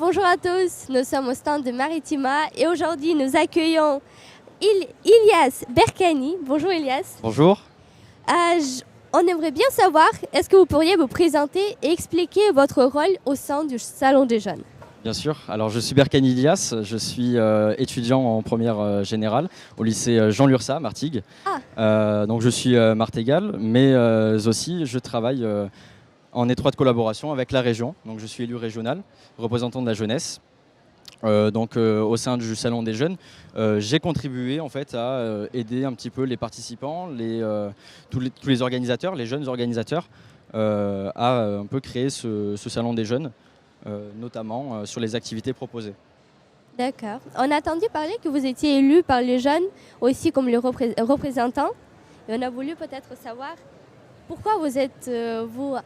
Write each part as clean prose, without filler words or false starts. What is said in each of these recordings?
bonjour à tous, nous sommes au stand de Maritima et aujourd'hui nous accueillons Ilyas Berkani. Bonjour Ilyas. Bonjour. On aimerait bien savoir, est-ce que vous pourriez vous présenter et expliquer votre rôle au sein du Salon des Jeunes? Bien sûr, alors je suis Berkani Ilyas, je suis étudiant en première générale au lycée Jean Lursa, Martigues. Donc je suis martégal, mais aussi je travaille en étroite collaboration avec la région. Donc je suis élu régional, représentant de la jeunesse. Au sein du Salon des Jeunes, j'ai contribué en fait à aider un petit peu les participants, tous les organisateurs, les jeunes organisateurs, à un peu créer ce Salon des Jeunes, notamment sur les activités proposées. D'accord. On a entendu parler que vous étiez élu par les jeunes aussi comme les représentants. Et on a voulu peut-être savoir pourquoi vous êtes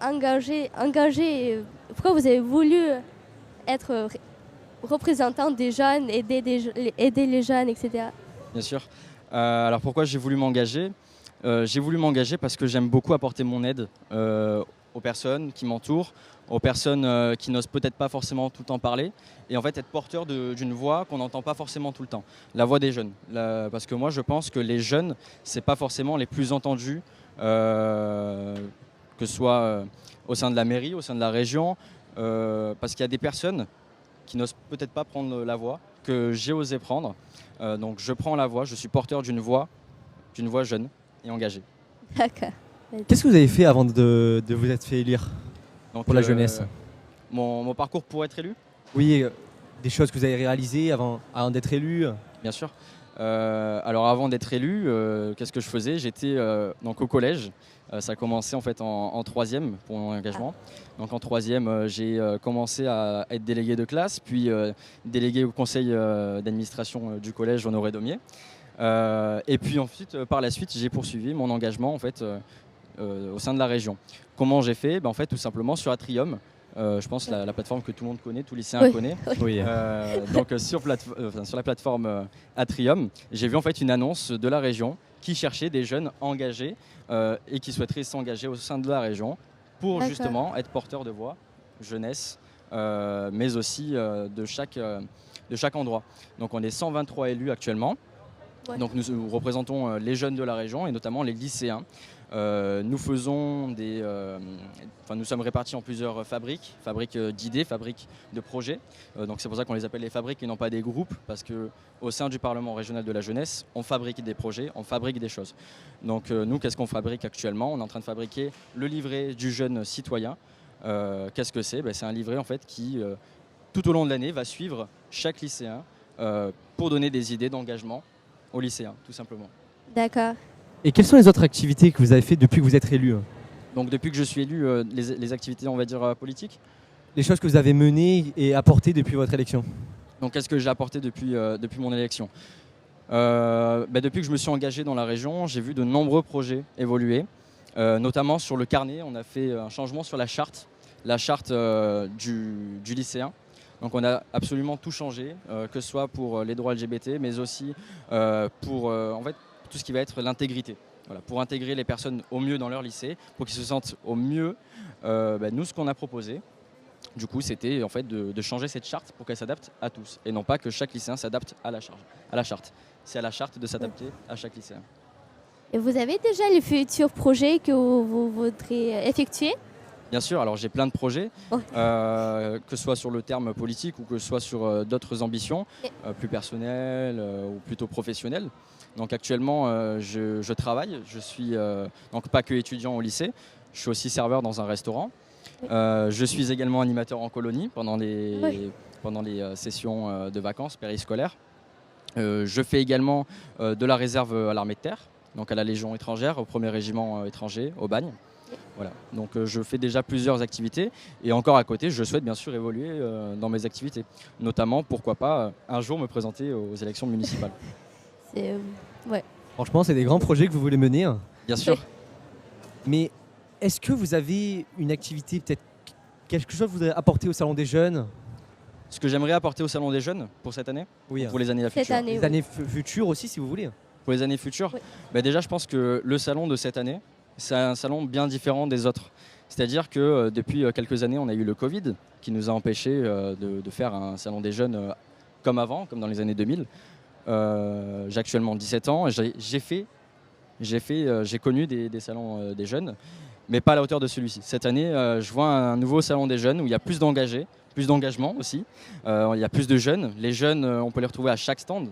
engagé, pourquoi vous avez voulu être représentant des jeunes, aider les jeunes, etc. Bien sûr. Alors pourquoi j'ai voulu m'engager ? J'ai voulu m'engager parce que j'aime beaucoup apporter mon aide aux personnes qui m'entourent, aux personnes qui n'osent peut-être pas forcément tout le temps parler, et en fait être porteur d'une voix qu'on n'entend pas forcément tout le temps, la voix des jeunes. Parce que moi je pense que les jeunes, c'est pas forcément les plus entendus, que ce soit au sein de la mairie, au sein de la région, parce qu'il y a des personnes qui n'osent peut-être pas prendre la voix, que j'ai osé prendre. Donc je prends la voix, je suis porteur d'une voix jeune et engagée. D'accord. Qu'est-ce que vous avez fait avant de vous être fait élire pour la jeunesse? Mon parcours pour être élu ? Oui, des choses que vous avez réalisées avant d'être élu. Bien sûr. Alors avant d'être élu, qu'est-ce que je faisais ? J'étais donc au collège. Ça a commencé en fait en troisième pour mon engagement. Donc en troisième, j'ai commencé à être délégué de classe, puis délégué au conseil d'administration du collège Honoré Daumier. Et puis ensuite, par la suite, j'ai poursuivi mon engagement en fait au sein de la région. Comment j'ai fait ? En fait, tout simplement sur Atrium. Je pense la plateforme que tout le monde connaît, tout lycéen connaît. Oui. Sur la plateforme Atrium, j'ai vu en fait une annonce de la région qui cherchait des jeunes engagés et qui souhaiteraient s'engager au sein de la région pour justement être porteurs de voix, jeunesse, mais aussi de chaque endroit. Donc on est 123 élus actuellement. Ouais. Donc nous représentons les jeunes de la région et notamment les lycéens. Nous sommes répartis en plusieurs fabriques d'idées, fabriques de projets. Donc c'est pour ça qu'on les appelle les fabriques et non pas des groupes, parce qu'au sein du Parlement régional de la jeunesse, on fabrique des projets, on fabrique des choses. Donc nous, qu'est-ce qu'on fabrique actuellement ? On est en train de fabriquer le livret du jeune citoyen. Qu'est-ce que c'est ? C'est un livret en fait qui, tout au long de l'année, va suivre chaque lycéen pour donner des idées d'engagement aux lycéens, tout simplement. D'accord. Et quelles sont les autres activités que vous avez faites depuis que vous êtes élu ? Donc depuis que je suis élu, les activités, on va dire, politiques. Les choses que vous avez menées et apportées depuis votre élection. Donc qu'est-ce que j'ai apporté depuis mon élection ? Depuis que je me suis engagé dans la région, j'ai vu de nombreux projets évoluer, notamment sur le carnet. On a fait un changement sur la charte du lycéen. Donc on a absolument tout changé, que ce soit pour les droits LGBT, mais aussi pour en fait, tout ce qui va être l'intégrité. Voilà, pour intégrer les personnes au mieux dans leur lycée, pour qu'ils se sentent au mieux. Nous, ce qu'on a proposé, du coup, c'était en fait de changer cette charte pour qu'elle s'adapte à tous, et non pas que chaque lycéen s'adapte à la charte. C'est à la charte de s'adapter à chaque lycéen. Et vous avez déjà les futurs projets que vous voudrez effectuer ? Bien sûr, alors j'ai plein de projets, que ce soit sur le terme politique ou que ce soit sur d'autres ambitions, plus personnelles ou plutôt professionnelles. Donc actuellement, je travaille, je suis donc pas que étudiant au lycée, je suis aussi serveur dans un restaurant. Je suis également animateur en colonie pendant les sessions de vacances périscolaires. Je fais également de la réserve à l'armée de terre, donc à la Légion étrangère, au 1er régiment étranger, au Bagne. Voilà. Donc je fais déjà plusieurs activités et encore à côté, je souhaite bien sûr évoluer dans mes activités. Notamment, pourquoi pas, un jour me présenter aux élections municipales. Franchement, c'est des grands projets que vous voulez mener. Bien sûr. Mais est-ce que vous avez une activité, peut-être quelque chose que vous voudrez apporter au Salon des Jeunes ? Ce que j'aimerais apporter au Salon des Jeunes pour cette année, oui, pour les années futures. Les années futures aussi, si vous voulez. Pour les années futures, déjà, je pense que le salon de cette année, c'est un salon bien différent des autres. C'est-à-dire que depuis quelques années, on a eu le Covid qui nous a empêchés de faire un salon des jeunes comme avant, comme dans les années 2000. J'ai actuellement 17 ans et j'ai connu des salons des jeunes, mais pas à la hauteur de celui-ci. Cette année, je vois un nouveau salon des jeunes où il y a plus d'engagés, plus d'engagement aussi. Il y a plus de jeunes. Les jeunes, on peut les retrouver à chaque stand.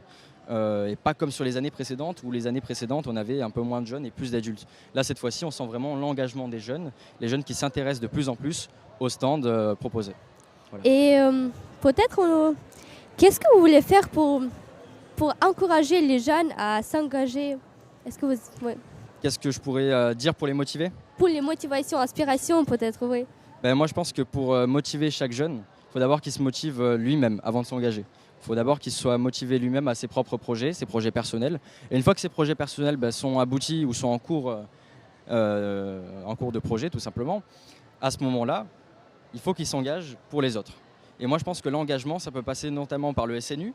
Et pas comme sur les années précédentes, où les années précédentes, on avait un peu moins de jeunes et plus d'adultes. Là, cette fois-ci, on sent vraiment l'engagement des jeunes, les jeunes qui s'intéressent de plus en plus aux stands proposés. Voilà. Et peut-être, qu'est-ce que vous voulez faire pour encourager les jeunes à s'engager? Est-ce que vous... Ouais. Qu'est-ce que je pourrais dire pour les motiver? Pour les motivations, inspirations peut-être, oui. Ben, moi, je pense que pour motiver chaque jeune, il faut d'abord qu'il se motive lui-même avant de s'engager. Il faut d'abord qu'il soit motivé lui-même à ses propres projets, ses projets personnels. Et une fois que ces projets personnels sont aboutis ou sont en cours de projet, tout simplement, à ce moment-là, il faut qu'il s'engage pour les autres. Et moi, je pense que l'engagement, ça peut passer notamment par le SNU,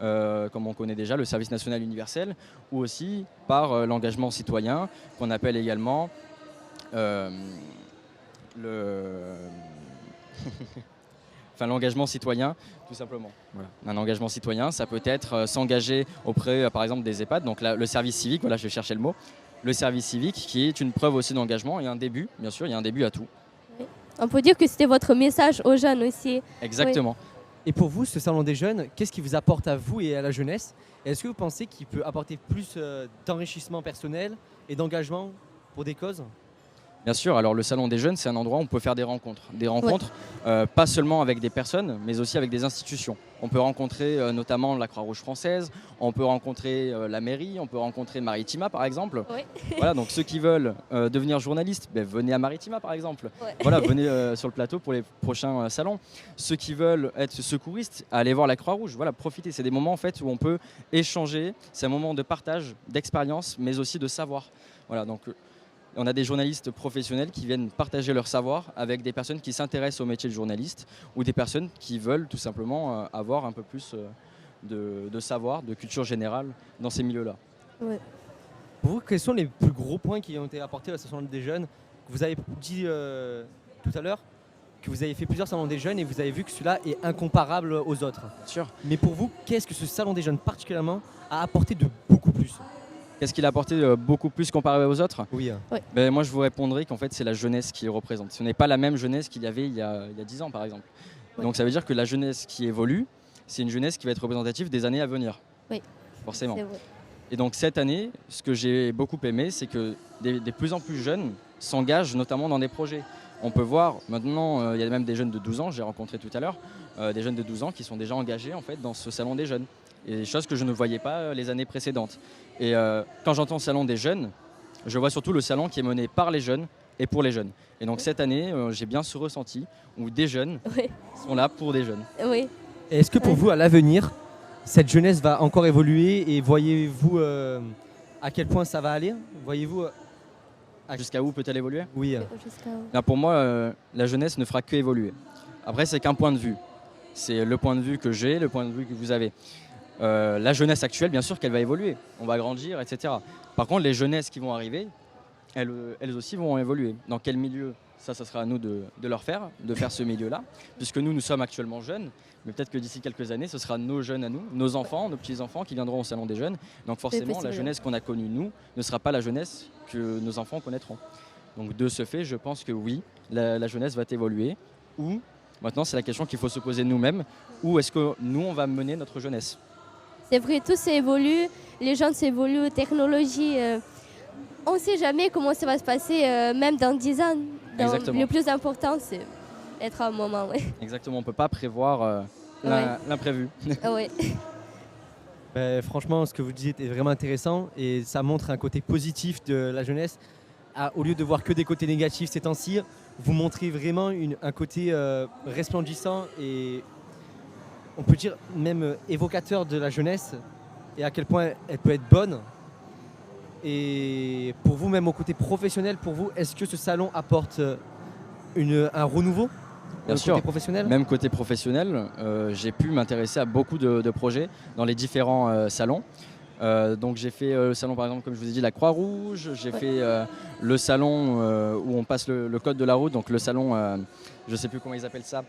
comme on connaît déjà, le service national universel, ou aussi par l'engagement citoyen, qu'on appelle également l'engagement citoyen, tout simplement. Voilà. Un engagement citoyen, ça peut être s'engager auprès, par exemple, des EHPAD, donc là, le service civique, voilà, je cherchais le mot, le service civique qui est une preuve aussi d'engagement et un début, bien sûr, il y a un début à tout. Oui. On peut dire que c'était votre message aux jeunes aussi. Exactement. Oui. Et pour vous, ce salon des jeunes, qu'est-ce qui vous apporte à vous et à la jeunesse? Est-ce que vous pensez qu'il peut apporter plus d'enrichissement personnel et d'engagement pour des causes? Bien sûr, alors le salon des jeunes, c'est un endroit où on peut faire des rencontres. Des rencontres, pas seulement avec des personnes, mais aussi avec des institutions. On peut rencontrer notamment la Croix-Rouge française, on peut rencontrer la mairie, on peut rencontrer Maritima par exemple. Oui. Voilà, donc ceux qui veulent devenir journalistes, venez à Maritima par exemple. Ouais. Voilà, venez sur le plateau pour les prochains salons. Ceux qui veulent être secouristes, allez voir la Croix-Rouge. Voilà, profitez. C'est des moments en fait où on peut échanger. C'est un moment de partage, d'expérience, mais aussi de savoir. Voilà, donc on a des journalistes professionnels qui viennent partager leur savoir avec des personnes qui s'intéressent au métier de journaliste ou des personnes qui veulent tout simplement avoir un peu plus de savoir, de culture générale dans ces milieux-là. Ouais. Pour vous, quels sont les plus gros points qui ont été apportés à ce salon des jeunes? Vous avez dit tout à l'heure que vous avez fait plusieurs salons des jeunes et vous avez vu que celui-là est incomparable aux autres. Bien sûr. Mais pour vous, qu'est-ce que ce salon des jeunes particulièrement a apporté de beaucoup plus? Qu'est-ce qu'il a apporté beaucoup plus comparé aux autres? Oui. Moi, je vous répondrai qu'en fait, c'est la jeunesse qui représente. Ce n'est pas la même jeunesse qu'il y avait il y a 10 ans, par exemple. Oui. Donc, ça veut dire que la jeunesse qui évolue, c'est une jeunesse qui va être représentative des années à venir. Oui. Forcément. C'est vrai. Et donc, cette année, ce que j'ai beaucoup aimé, c'est que des plus en plus jeunes s'engagent notamment dans des projets. On peut voir, maintenant, il y a même des jeunes de 12 ans, j'ai rencontré tout à l'heure, des jeunes de 12 ans qui sont déjà engagés en fait, dans ce salon des jeunes. Et des choses que je ne voyais pas les années précédentes. Et quand j'entends salon des jeunes, je vois surtout le salon qui est mené par les jeunes et pour les jeunes. Et donc cette année, j'ai bien ce ressenti où des jeunes sont là pour des jeunes. Oui. Et est-ce que pour vous, à l'avenir, cette jeunesse va encore évoluer et voyez-vous à quel point ça va aller? Voyez-vous Jusqu'à où peut-elle évoluer? Oui. Là, pour moi, la jeunesse ne fera que évoluer. Après, c'est qu'un point de vue. C'est le point de vue que j'ai, le point de vue que vous avez. La jeunesse actuelle, bien sûr qu'elle va évoluer, on va grandir, etc. Par contre, les jeunesses qui vont arriver, elles aussi vont évoluer. Dans quel milieu? Ça sera à nous de faire ce milieu-là, puisque nous sommes actuellement jeunes, mais peut-être que d'ici quelques années, ce sera nos jeunes à nous, nos enfants, nos petits-enfants qui viendront au salon des jeunes. Donc forcément, la jeunesse qu'on a connue, nous, ne sera pas la jeunesse que nos enfants connaîtront. Donc de ce fait, je pense que oui, la jeunesse va évoluer. Ou, maintenant, c'est la question qu'il faut se poser nous-mêmes, où est-ce que nous, on va mener notre jeunesse? C'est vrai, tout s'évolue, les gens s'évoluent, technologie. On ne sait jamais comment ça va se passer, même dans 10 ans. Le plus important, c'est être à un moment. Ouais. Exactement, on ne peut pas prévoir l'imprévu. Ouais. Franchement, ce que vous disiez est vraiment intéressant et ça montre un côté positif de la jeunesse. Au lieu de voir que des côtés négatifs ces temps-ci, vous montrez vraiment un côté resplendissant et on peut dire même évocateur de la jeunesse et à quel point elle peut être bonne. Et pour vous, même au côté professionnel, pour vous, est-ce que ce salon apporte un renouveau? Bien sûr, côté professionnel? Même côté professionnel, j'ai pu m'intéresser à beaucoup de projets dans les différents salons. Donc j'ai fait le salon par exemple comme je vous ai dit la Croix-Rouge, j'ai fait le salon où on passe le code de la route, donc le salon je ne sais plus comment ils appellent ça,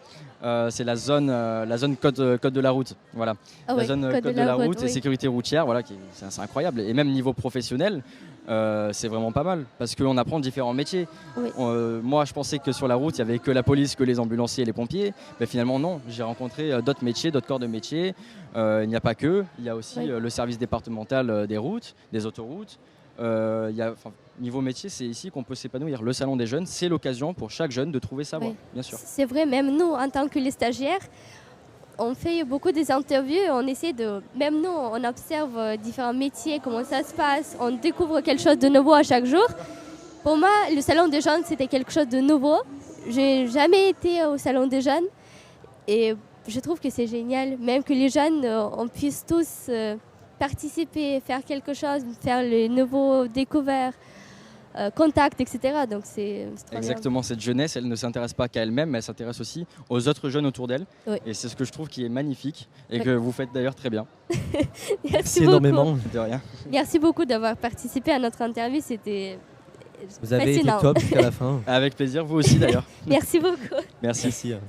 c'est la zone code de la route, voilà. La zone code de la route et sécurité routière, voilà, c'est incroyable. Et même niveau professionnel, c'est vraiment pas mal parce qu'on apprend différents métiers. Moi je pensais que sur la route il n'y avait que la police, que les ambulanciers et les pompiers, mais finalement non, j'ai rencontré d'autres métiers, d'autres corps de métiers. Il n'y a pas que, il y a aussi le service départemental des routes, des autoroutes. Niveau métier, c'est ici qu'on peut s'épanouir. Le salon des jeunes, c'est l'occasion pour chaque jeune de trouver sa voie, bien sûr. C'est vrai, même nous, en tant que les stagiaires, on fait beaucoup des interviews, on essaie de... Même nous, on observe différents métiers, comment ça se passe, on découvre quelque chose de nouveau à chaque jour. Pour moi, le salon des jeunes, c'était quelque chose de nouveau. J'ai jamais été au salon des jeunes et je trouve que c'est génial, même que les jeunes, on puisse tous participer, faire quelque chose, faire les nouveaux découvertes, contacts, etc. Donc c'est exactement bien. Cette jeunesse, elle ne s'intéresse pas qu'à elle-même, mais elle s'intéresse aussi aux autres jeunes autour d'elle. Et c'est ce que je trouve qui est magnifique et que vous faites d'ailleurs très bien. Merci énormément. De rien. Merci beaucoup d'avoir participé à notre interview. C'était Vous avez fascinant. été top jusqu'à la fin. Avec plaisir, vous aussi d'ailleurs. Merci beaucoup. Merci. Super.